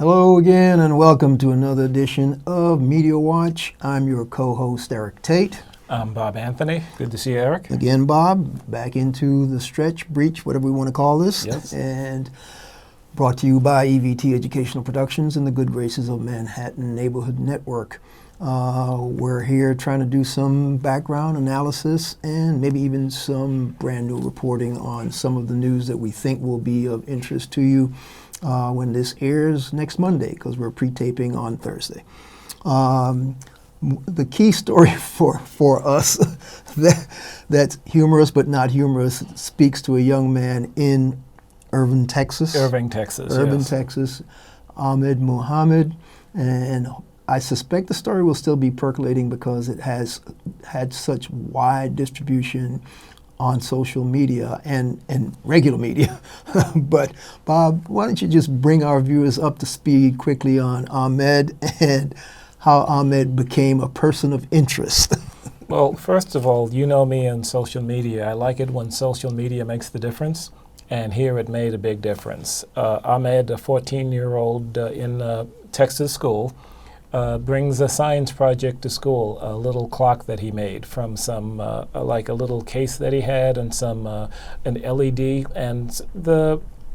Hello again and welcome to another edition of Media Watch. I'm your co-host Eric Tait. I'm Bob Anthony. Good to see you, Eric. Again, Bob, back into the stretch, breach, whatever we want to call this. Yes. And brought to you by EVT Educational Productions and the good graces of Manhattan Neighborhood Network. We're here trying to do some background analysis and maybe even some brand new reporting on some of the news that we think will be of interest to you when this airs next Monday, because we're pre-taping on Thursday. The key story for us that's humorous but not humorous speaks to a young man in Irving, Texas, Ahmed Mohamed, and I suspect the story will still be percolating because it has had such wide distribution on social media and regular media. But Bob, why don't you just bring our viewers up to speed quickly on Ahmed and how Ahmed became a person of interest? Well, first of all, you know me and social media. I like it when social media makes the difference, and here it made a big difference. Ahmed, a 14-year-old in Texas school, brings a science project to school, a little clock that he made from some, like a little case that he had and some, an LED and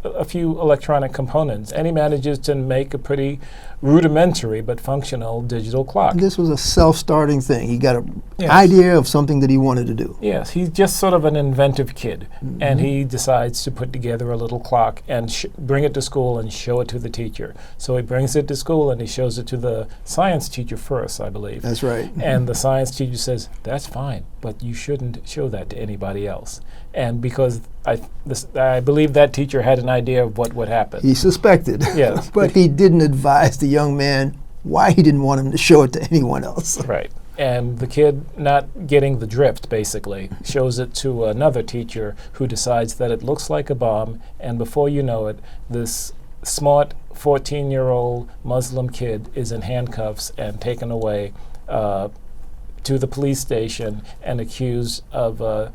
a few electronic components. And he manages to make a pretty rudimentary but functional digital clock. This was a self-starting thing. He got an idea of something that he wanted to do. Yes, he's just sort of an inventive kid, and he decides to put together a little clock and bring it to school and show it to the teacher. So he brings it to school and he shows it to the science teacher first, I believe. That's right. And the science teacher says, "That's fine, but you shouldn't show that to anybody else." And because I believe that teacher had an idea of what would happen. He suspected, yes, but he didn't advise the young man why he didn't want him to show it to anyone else. Right. And the kid, not getting the drift, basically, shows it to another teacher who decides that it looks like a bomb, and before you know it, this smart 14-year-old Muslim kid is in handcuffs and taken away to the police station and accused of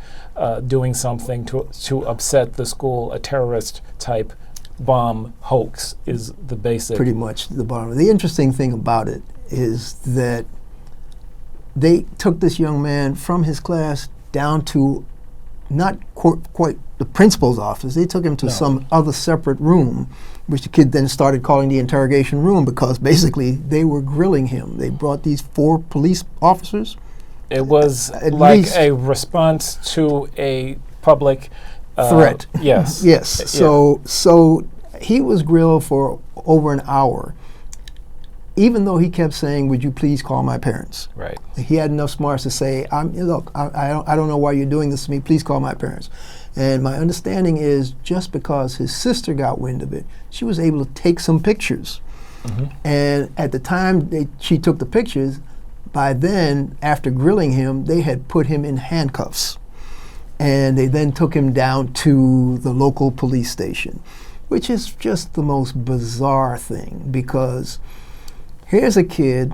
doing something to upset the school. A terrorist-type bomb hoax is the basic. Pretty much the bottom. The interesting thing about it is that they took this young man from his class down to not quite the principal's office. They took him to some other separate room, which the kid then started calling the interrogation room because basically they were grilling him. They brought these 4 police officers. It was like a response to a public threat. Yes. Yes. So he was grilled for over an hour, even though he kept saying, "Would you please call my parents?" Right. He had enough smarts to say, "Look, I don't know why you're doing this to me. Please call my parents." And my understanding is just because his sister got wind of it, she was able to take some pictures. And at the time she took the pictures, by then, after grilling him, they had put him in handcuffs. And they then took him down to the local police station, which is just the most bizarre thing, because here's a kid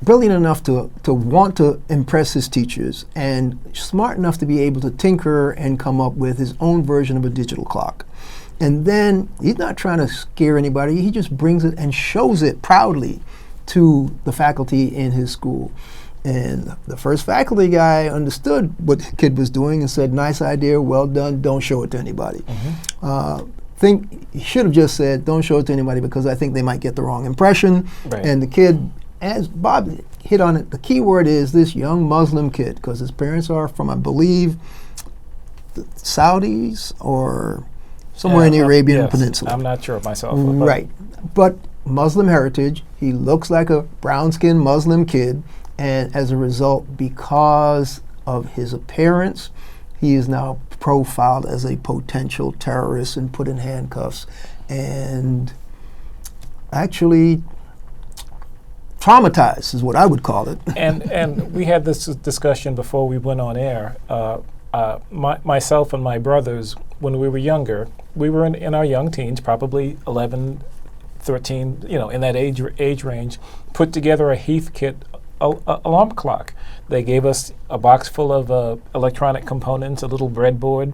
brilliant enough to want to impress his teachers and smart enough to be able to tinker and come up with his own version of a digital clock. And then he's not trying to scare anybody. He just brings it and shows it proudly to the faculty in his school. And the first faculty guy understood what the kid was doing and said, "Nice idea, well done, don't show it to anybody." Think he should have just said, "Don't show it to anybody," because I think they might get the wrong impression. Right. And the kid, as Bob hit on it, the key word is this young Muslim kid, because his parents are from, I believe, the Saudis or somewhere in the Arabian Peninsula. I'm not sure myself. Right. But Muslim heritage, he looks like a brown-skinned Muslim kid, and as a result, because of his appearance, he is now profiled as a potential terrorist and put in handcuffs and actually traumatized is what I would call it. And we had this discussion before we went on air. Myself and my brothers, when we were younger, we were in our young teens, probably 11, 13, in that age range, put together a Heathkit alarm clock. They gave us a box full of electronic components, a little breadboard.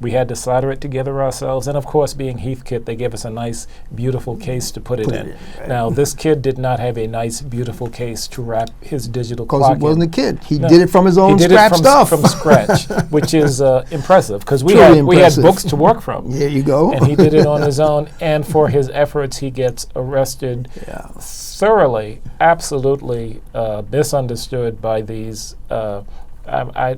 We had to solder it together ourselves. And of course, being Heathkit, they gave us a nice, beautiful case to put it in. Right. Now, this kid did not have a nice, beautiful case to wrap his digital Because clock he wasn't in. a kid. He did it from his own He did scrap it from, stuff. from scratch, which is impressive, because we Truly had impressive. books to work from. There you go. And he did it on his own. And for his efforts, he gets arrested thoroughly, absolutely misunderstood by these. I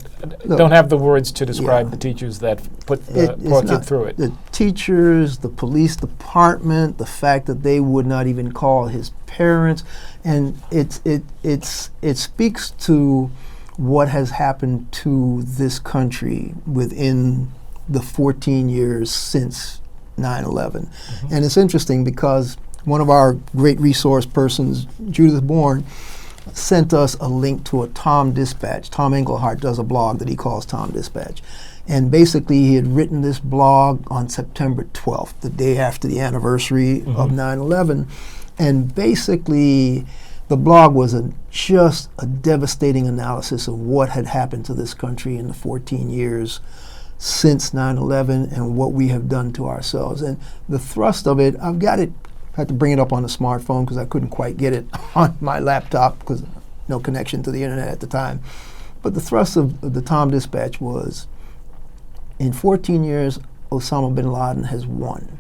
don't have the words to describe the teachers that put the poor kid through it. The teachers, the police department, the fact that they would not even call his parents, and it speaks to what has happened to this country within the 14 years since 9/11. And it's interesting because one of our great resource persons, Judith Bourne, sent us a link to a TomDispatch. Tom Englehart does a blog that he calls TomDispatch. And basically he had written this blog on September 12th, the day after the anniversary of 9/11. And basically the blog was just a devastating analysis of what had happened to this country in the 14 years since 9/11 and what we have done to ourselves. And the thrust of it, I've got it, I had to bring it up on the smartphone because I couldn't quite get it on my laptop because no connection to the internet at the time. But the thrust of the TomDispatch was, in 14 years, Osama bin Laden has won.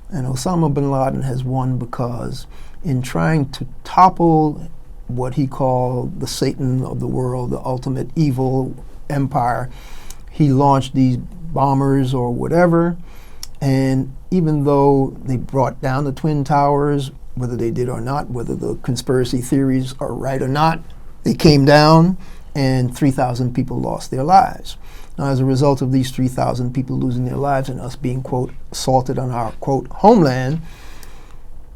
And Osama bin Laden has won because in trying to topple what he called the Satan of the world, the ultimate evil empire, he launched these bombers or whatever. And even though they brought down the Twin Towers, whether they did or not, whether the conspiracy theories are right or not, they came down and 3,000 people lost their lives. Now, as a result of these 3,000 people losing their lives and us being, quote, assaulted on our, quote, homeland,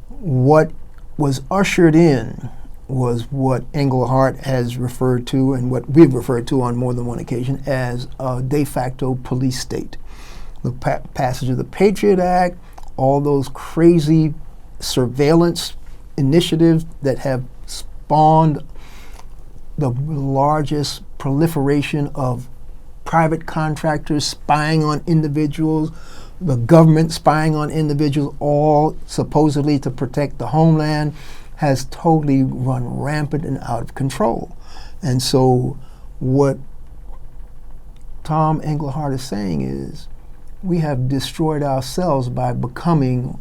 what was ushered in was what Englehart has referred to and what we've referred to on more than one occasion as a de facto police state. The passage of the Patriot Act, all those crazy surveillance initiatives that have spawned the largest proliferation of private contractors spying on individuals, the government spying on individuals, all supposedly to protect the homeland, has totally run rampant and out of control. And so what Tom Englehart is saying is, we have destroyed ourselves by becoming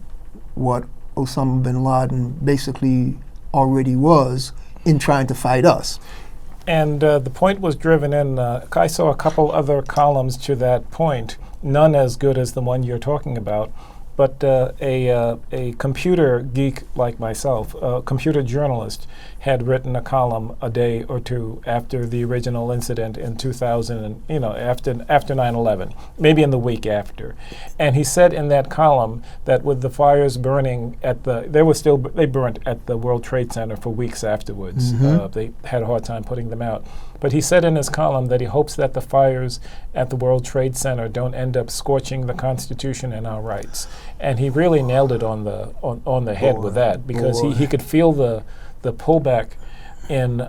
what Osama bin Laden basically already was in trying to fight us. And the point was driven in, I saw a couple other columns to that point, none as good as the one you're talking about, but a computer geek like myself, a computer journalist, had written a column a day or two after the original incident in 2000, after 9/11, maybe in the week after. And he said in that column that with the fires burning they burnt at the World Trade Center for weeks afterwards. They had a hard time putting them out. But he said in his column that he hopes that the fires at the World Trade Center don't end up scorching the Constitution and our rights. And he really nailed it on the head with that, because he could feel the pullback in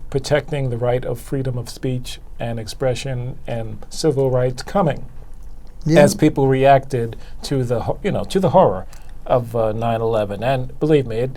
protecting the right of freedom of speech and expression and civil rights coming as people reacted to the horror of 9/11. And believe me,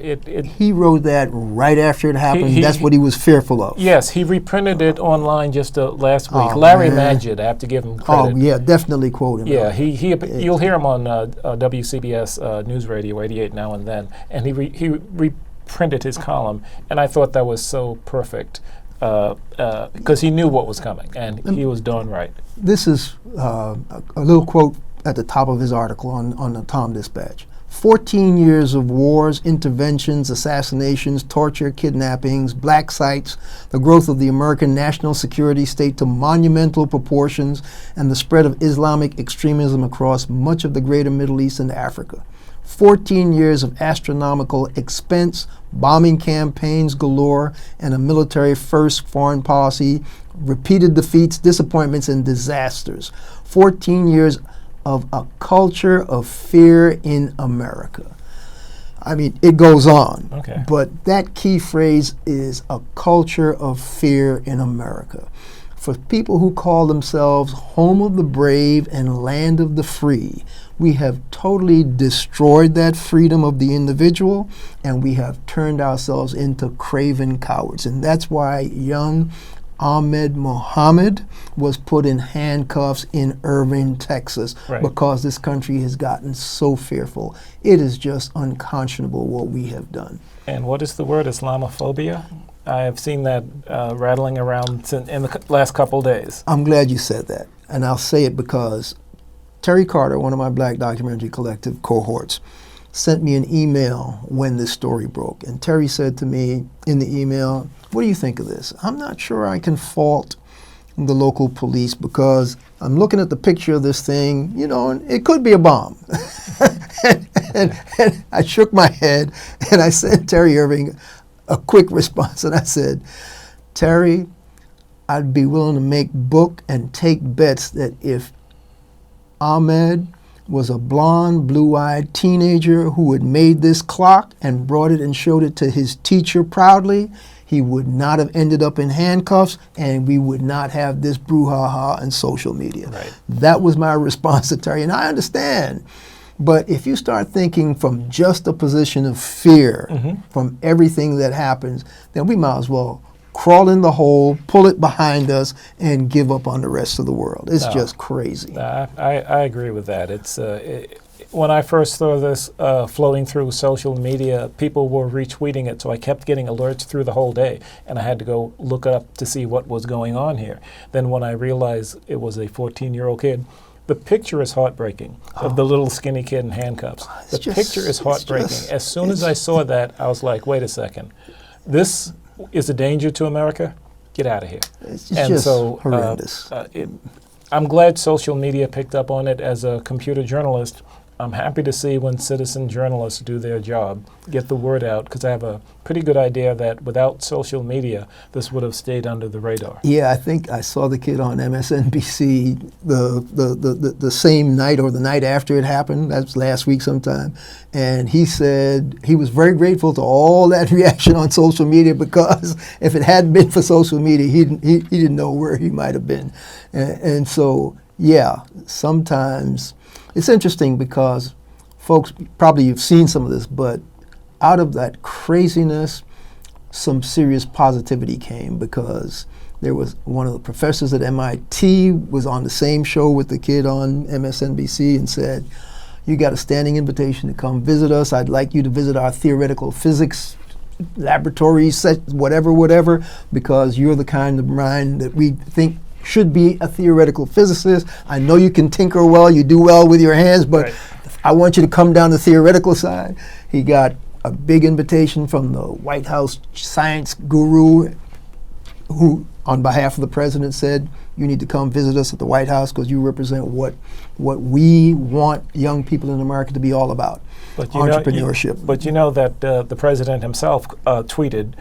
he wrote that right after it happened. That's what he was fearful of. Yes, he reprinted it online just last week. Larry Magid, I have to give him credit. Oh yeah, definitely quote him. Yeah, you'll hear him on WCBS News Radio 88 now and then, and he reprinted his column, and I thought that was so perfect because he knew what was coming, and he was darn right. This is a little quote at the top of his article on the TomDispatch. 14 years of wars, interventions, assassinations, torture, kidnappings, black sites, the growth of the American national security state to monumental proportions, and the spread of Islamic extremism across much of the greater Middle East and Africa. 14 years of astronomical expense, bombing campaigns galore, and a military-first foreign policy, repeated defeats, disappointments, and disasters. 14 years of a culture of fear in America. I mean, it goes on. Okay. But that key phrase is a culture of fear in America. for people who call themselves home of the brave and land of the free. We have totally destroyed that freedom of the individual, and we have turned ourselves into craven cowards. And that's why young Ahmed Mohamed was put in handcuffs in Irving, Texas, because this country has gotten so fearful. It is just unconscionable what we have done. And what is the word, Islamophobia? I have seen that rattling around in the last couple days. I'm glad you said that, and I'll say it because Terry Carter, one of my Black Documentary Collective cohorts, sent me an email when this story broke. And Terry said to me in the email, "What do you think of this?" I'm not sure I can fault the local police because I'm looking at the picture of this thing, you know, and it could be a bomb. and I shook my head and I sent Terry Irving a quick response, and I said, "Terry, I'd be willing to make book and take bets that if Ahmed was a blonde, blue-eyed teenager who had made this clock and brought it and showed it to his teacher proudly, he would not have ended up in handcuffs, and we would not have this brouhaha on social media." Right. That was my response to Terry, and I understand. But if you start thinking from just a position of fear from everything that happens, then we might as well crawl in the hole, pull it behind us, and give up on the rest of the world. It's just crazy. I agree with that. It's when I first saw this floating through social media, people were retweeting it, so I kept getting alerts through the whole day, and I had to go look up to see what was going on here. Then when I realized it was a 14-year-old kid, the picture is heartbreaking of the little skinny kid in handcuffs. The picture is heartbreaking. As soon as I saw that, I was like, wait a second. This is a danger to America? Get out of here. It's just horrendous. I'm glad social media picked up on it. As a computer journalist, I'm happy to see when citizen journalists do their job, get the word out, because I have a pretty good idea that without social media, this would have stayed under the radar. Yeah, I think I saw the kid on MSNBC the same night or the night after it happened. That was last week sometime. And he said he was very grateful to all that reaction on social media because if it hadn't been for social media, he didn't know where he might have been. And so, yeah, sometimes it's interesting because, folks, probably you've seen some of this, but out of that craziness, some serious positivity came because there was one of the professors at MIT was on the same show with the kid on MSNBC and said, "You got a standing invitation to come visit us. I'd like you to visit our theoretical physics laboratory, whatever, because you're the kind of mind that we think should be a theoretical physicist. I know you can tinker well, you do well with your hands, but I want you to come down the theoretical side." He got a big invitation from the White House science guru who, on behalf of the president, said, "You need to come visit us at the White House because you represent what we want young people in America to be all about, entrepreneurship." But you know that the president himself tweeted,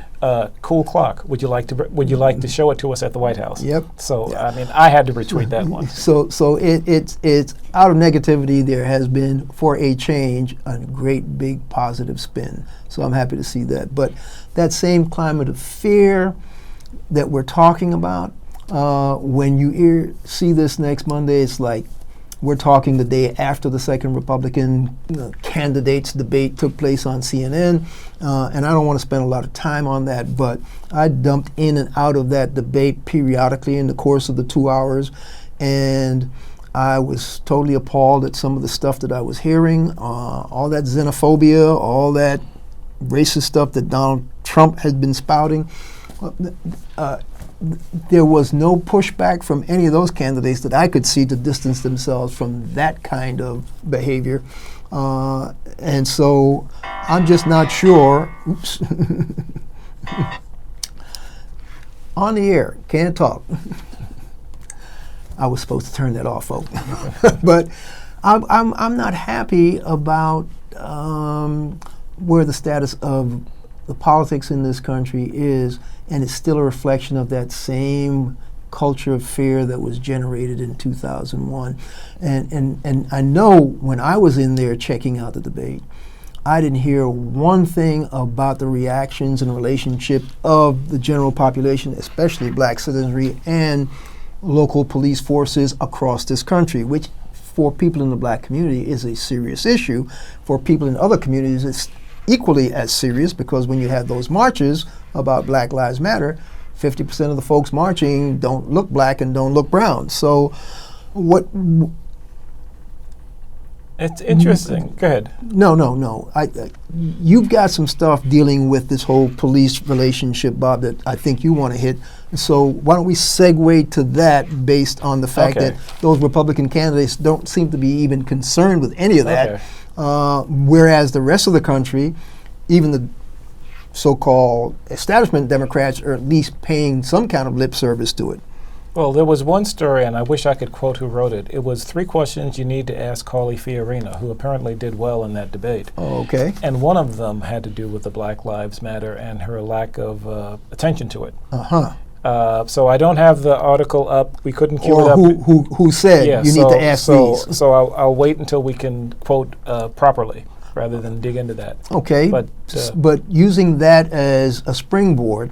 "Cool clock. Would you like to show it to us at the White House?" Yep. So I mean, I had to retweet that one. So it's out of negativity. There has been, for a change, a great big positive spin. So I'm happy to see that. But that same climate of fear that we're talking about, when you see this next Monday, it's like we're talking the day after the second Republican candidates debate took place on CNN, and I don't want to spend a lot of time on that, but I dumped in and out of that debate periodically in the course of the 2 hours, and I was totally appalled at some of the stuff that I was hearing, all that xenophobia, all that racist stuff that Donald Trump has been spouting. There was no pushback from any of those candidates that I could see to distance themselves from that kind of behavior. And so I'm just not sure. Oops. On the air, can't talk. I was supposed to turn that off, folks. But I'm not happy about where the status of the politics in this country is, and it's still a reflection of that same culture of fear that was generated in 2001. And I know when I was in there checking out the debate, I didn't hear one thing about the reactions and relationship of the general population, especially black citizenry and local police forces across this country, which for people in the black community is a serious issue. For people in other communities, it's equally as serious, because when you have those marches about Black Lives Matter, 50% of the folks marching don't look black and don't look brown. So it's interesting. Go ahead. No. You've got some stuff dealing with this whole police relationship, Bob, that I think you want to hit. So why don't we segue to that, based on the fact that those Republican candidates don't seem to be even concerned with any of that, whereas the rest of the country, even the so-called establishment Democrats, are at least paying some kind of lip service to it. Well, there was one story, and I wish I could quote who wrote it. It was 3 questions you need to ask Carly Fiorina, who apparently did well in that debate. Oh, okay. And one of them had to do with the Black Lives Matter and her lack of attention to it. So I don't have the article up. We couldn't queue it up. Who said you need to ask these? So I'll wait until we can quote properly, rather than dig into that. Okay. But using that as a springboard,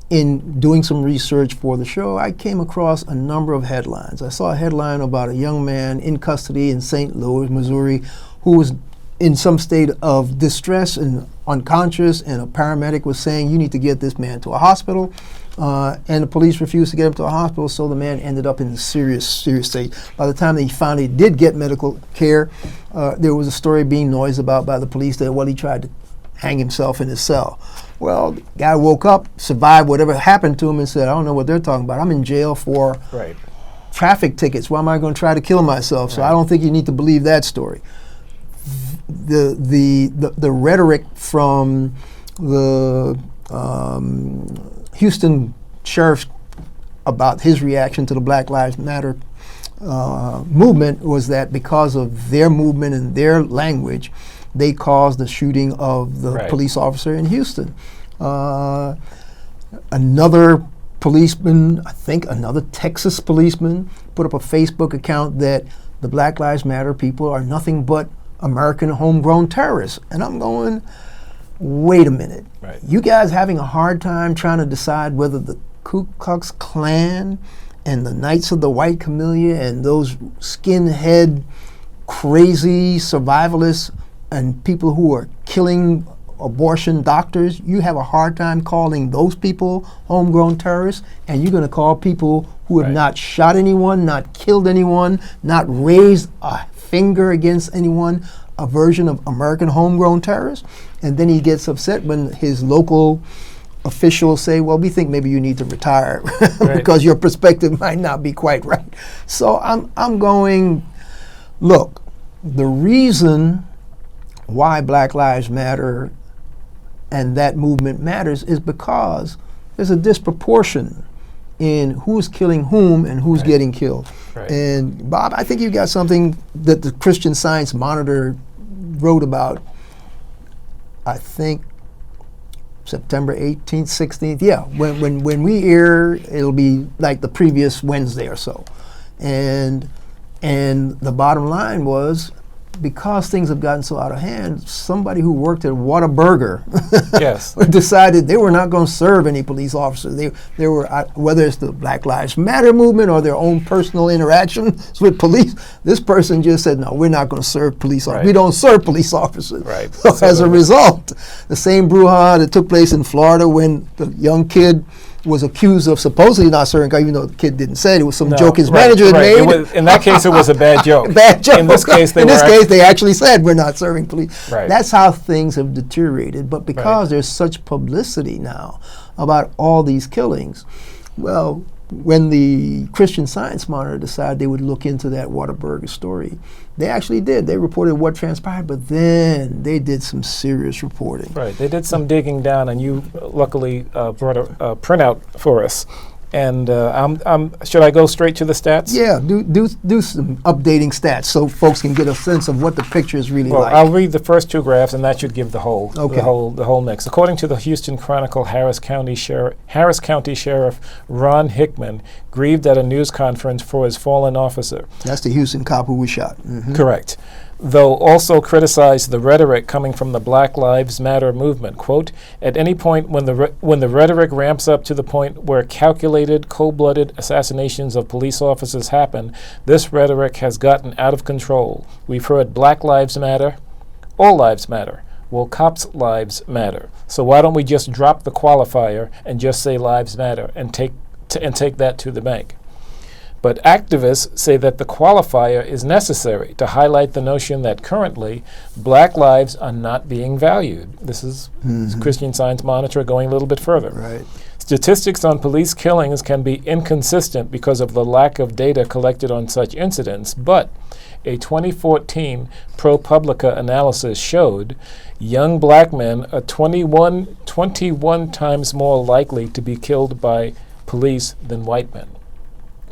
in doing some research for the show, I came across a number of headlines. I saw a headline about a young man in custody in St. Louis, Missouri, who was in some state of distress and unconscious, and a paramedic was saying, you need to get this man to a hospital. And the police refused to get him to a hospital, so the man ended up in a serious state. By the time they finally did get medical care, there was a story being noised about by the police that, well, he tried to hang himself in his cell. Well, the guy woke up, survived whatever happened to him, and said, I don't know what they're talking about. I'm in jail for traffic tickets. Why am I going to try to kill myself? So I don't think you need to believe that story. The rhetoric from the Houston sheriff about his reaction to the Black Lives Matter movement was that because of their movement and their language, they caused the shooting of the police officer in Houston. Another policeman, I think another Texas policeman, put up a Facebook account that the Black Lives Matter people are nothing but American homegrown terrorists. And I'm going, wait a minute. You guys having a hard time trying to decide whether the Ku Klux Klan and the Knights of the White Camellia and those skinhead, crazy survivalists and people who are killing abortion doctors, you have a hard time calling those people homegrown terrorists, and you're going to call people who have not shot anyone, not killed anyone, not raised a finger against anyone, a version of American homegrown terrorists? And then he gets upset when his local officials say, well, we think maybe you need to retire because your perspective might not be quite right. So I'm going, look, the reason why Black Lives Matter and that movement matters is because there's a disproportion in who's killing whom and who's getting killed. And Bob, I think you got something that the Christian Science Monitor wrote about, I think September 18th, 16th. Yeah, when we air, it'll be like the previous Wednesday or so. And the bottom line was, because things have gotten so out of hand, somebody who worked at Whataburger decided they were not going to serve any police officers. They were, whether it's the Black Lives Matter movement or their own personal interactions with police, this person just said, no, we're not going to serve police officers. We don't serve police officers. So as a result, the same brouhaha that took place in Florida when the young kid was accused of supposedly not serving, even though the kid didn't say it, was some joke his manager had made. In that case, it was a bad joke. Bad joke. In this case, they actually said we're not serving police. That's how things have deteriorated. But because there's such publicity now about all these killings, well, when the Christian Science Monitor decided they would look into that Whataburger story, they actually did. They reported what transpired, but then they did some serious reporting. They did some digging down, and you luckily brought a printout for us. And should I go straight to the stats? Yeah, do some updating stats so folks can get a sense of what the picture is really like. I'll read the first 2 graphs, and that should give the whole the whole mix. According to the Houston Chronicle, Harris County Sheriff Ron Hickman grieved at a news conference for his fallen officer. That's the Houston cop who was shot. Correct. though also criticized the rhetoric coming from the Black Lives Matter movement. Quote, at any point when the rhetoric ramps up to the point where calculated, cold-blooded assassinations of police officers happen, this rhetoric has gotten out of control. We've heard Black Lives Matter, all lives matter. Well, cops' lives matter. So why don't we just drop the qualifier and just say lives matter and take that to the bank? But activists say that the qualifier is necessary to highlight the notion that currently black lives are not being valued. This is Christian Science Monitor going a little bit further. Right. Statistics on police killings can be inconsistent because of the lack of data collected on such incidents, but a 2014 ProPublica analysis showed young black men are 21 times more likely to be killed by police than white men.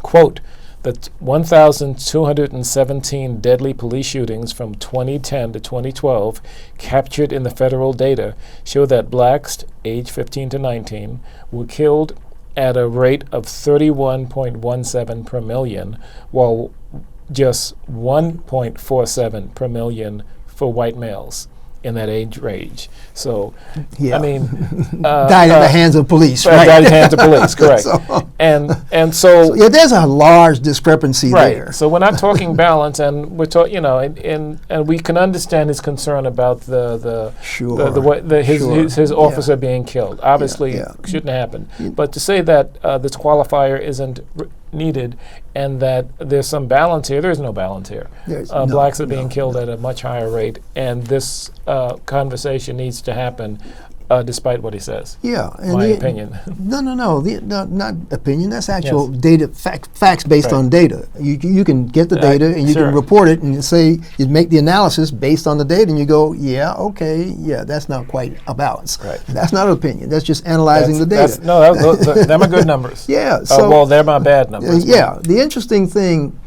Quote, the 1,217 deadly police shootings from 2010 to 2012 captured in the federal data show that blacks age 15 to 19 were killed at a rate of 31.17 per million, while just 1.47 per million for white males in that age range. So, Yeah. I mean, Died in the hands of police, right? died in the hands of police, correct? So- and so Yeah, there's a large discrepancy right. there. So we're not talking balance, and we're talking, and we can understand his concern about Sure. his officer being killed. Obviously, Yeah. shouldn't happen. But to say that this qualifier isn't needed and that there's some balance here, there is no balance here. Blacks are being killed at a much higher rate, and this conversation needs to happen. Despite what he says. Yeah. And My opinion. No, not opinion. That's actual data, facts based on data. You can get the data and you can report it and say, you make the analysis based on the data and you go, that's not quite a balance. Right. That's not an opinion. That's just analyzing the data. Them are good numbers. Yeah. Well, they're my bad numbers. The interesting thing,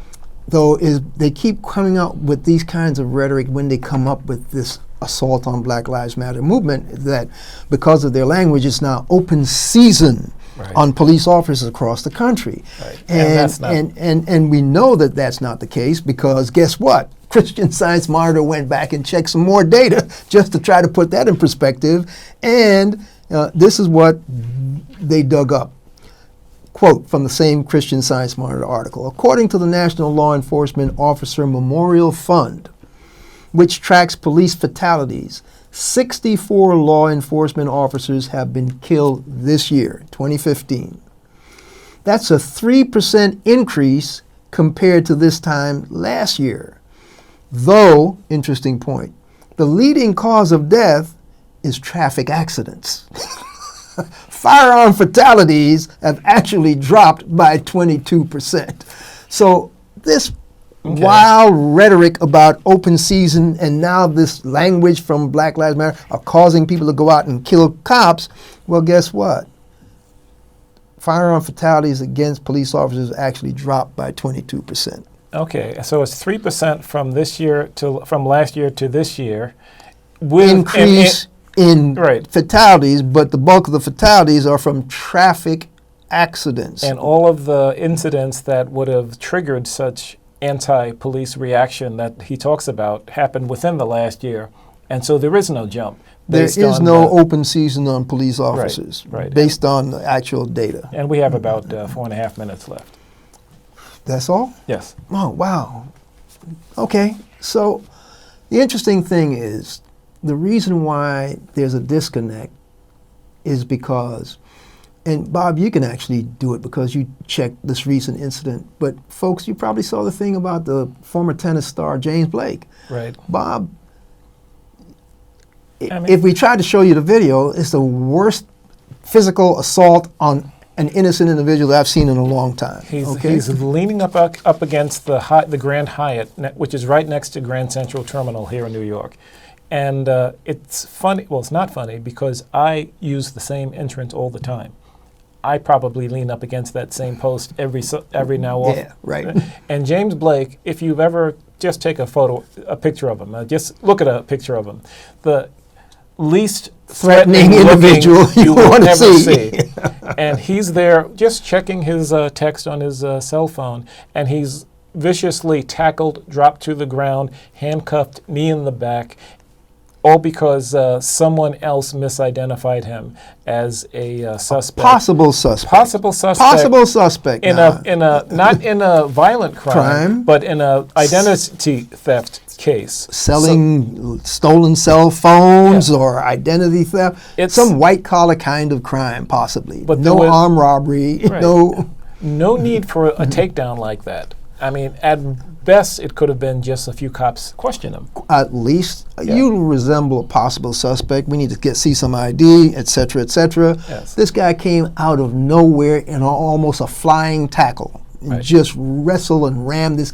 though, is they keep coming up with these kinds of rhetoric when they come up with this assault on Black Lives Matter movement, that because of their language, it's now open season on police officers across the country. Right. And we know that that's not the case, because guess what? Christian Science Monitor went back and checked some more data just to try to put that in perspective, and this is what they dug up. Quote from the same Christian Science Monitor article. According to the National Law Enforcement Officer Memorial Fund, which tracks police fatalities, 64 law enforcement officers have been killed this year, 2015. That's a 3% increase compared to this time last year. Though, interesting point, the leading cause of death is traffic accidents. Firearm fatalities have actually dropped by 22%. So this wild rhetoric about open season and now this language from Black Lives Matter are causing people to go out and kill cops. Well, guess what? Firearm fatalities against police officers actually dropped by 22%. Okay, so it's 3% from last year to this year. With Increase in fatalities, but the bulk of the fatalities are from traffic accidents. And all of the incidents that would have triggered such anti-police reaction that he talks about happened within the last year, and so there is no jump. There is no open season on police officers, right. based on the actual data. And we have about 4.5 minutes left. That's all? Yes. Oh, wow. Okay, so the interesting thing is, the reason why there's a disconnect is because, and Bob, you can actually do it because you checked this recent incident, but folks, you probably saw the thing about the former tennis star James Blake. Right. Bob, if we tried to show you the video, it's the worst physical assault on an innocent individual that I've seen in a long time. He's leaning up against the Grand Hyatt, which is right next to Grand Central Terminal here in New York. And it's funny, well, it's not funny, because I use the same entrance all the time. I probably lean up against that same post every now and then. Yeah, right. And James Blake, if you've ever, just take a picture of him. Just look at a picture of him. The least threatening individual you will ever see. And he's there just checking his text on his cell phone, and he's viciously tackled, dropped to the ground, handcuffed, knee in the back, all because someone else misidentified him as a suspect. Possible suspect. Possible suspect. Possible suspect. In a not in a violent crime, but in a identity theft case. Selling stolen cell phones or identity theft. It's some white collar kind of crime, possibly. But no armed robbery. Right. No need for a takedown like that. I mean, at best, it could have been just a few cops question him. At least you resemble a possible suspect. We need to see some ID, et cetera, et cetera. Yes. This guy came out of nowhere in almost a flying tackle. Right. Just wrestle and ram this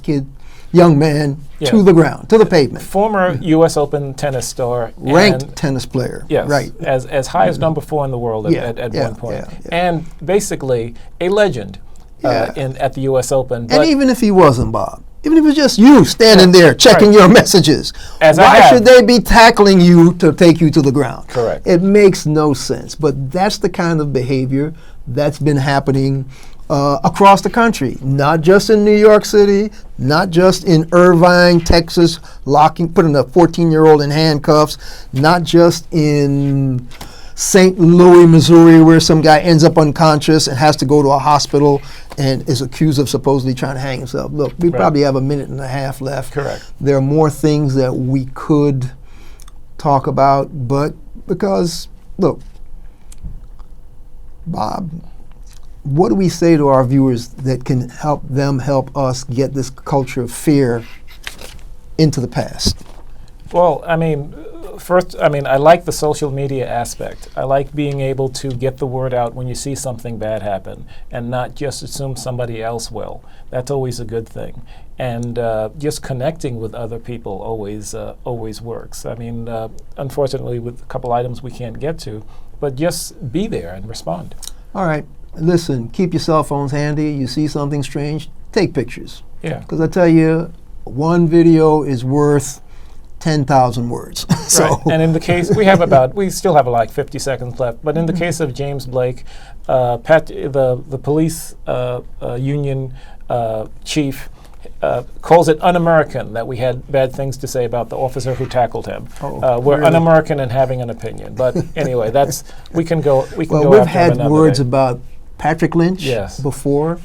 young man to the ground, to the pavement. Former U.S. Open tennis star. Ranked tennis player. Yes. Right. As high as number 4 in the world at one point. And basically a legend at the U.S. Open. And even if he wasn't, Bob, even if it was just you standing there checking your messages, why should they be tackling you to take you to the ground? Correct. It makes no sense. But that's the kind of behavior that's been happening across the country, not just in New York City, not just in Irvine, Texas, putting a 14-year-old in handcuffs, not just in St. Louis, Missouri, where some guy ends up unconscious and has to go to a hospital and is accused of supposedly trying to hang himself. Look, we probably have a minute and a half left. Correct. There are more things that we could talk about, but because, look, Bob, what do we say to our viewers that can help us get this culture of fear into the past? Well, I mean, first, I like the social media aspect. I like being able to get the word out when you see something bad happen and not just assume somebody else will. That's always a good thing. And just connecting with other people always works. I mean, unfortunately, with a couple items we can't get to, but just be there and respond. All right. Listen, keep your cell phones handy. You see something strange, take pictures. Yeah. Because I tell you, one video is worth 10,000 words. Right. And in the case, we still have like 50 seconds left, but in the case of James Blake, the police union chief calls it un-American that we had bad things to say about the officer who tackled him. We're really un-American in having an opinion. But anyway, we can go we've after had another words day. about Patrick Lynch before.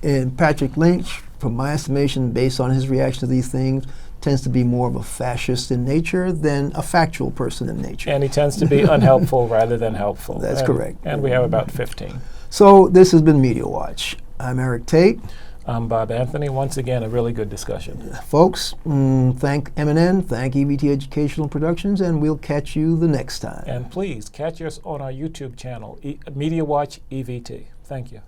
And Patrick Lynch, from my estimation, based on his reaction to these things, tends to be more of a fascist in nature than a factual person in nature. And he tends to be unhelpful rather than helpful. That's correct. And we have about 15. So this has been Media Watch. I'm Eric Tait. I'm Bob Anthony. Once again, a really good discussion. Folks, thank M&N, thank EVT Educational Productions, and we'll catch you the next time. And please catch us on our YouTube channel, Media Watch EVT. Thank you.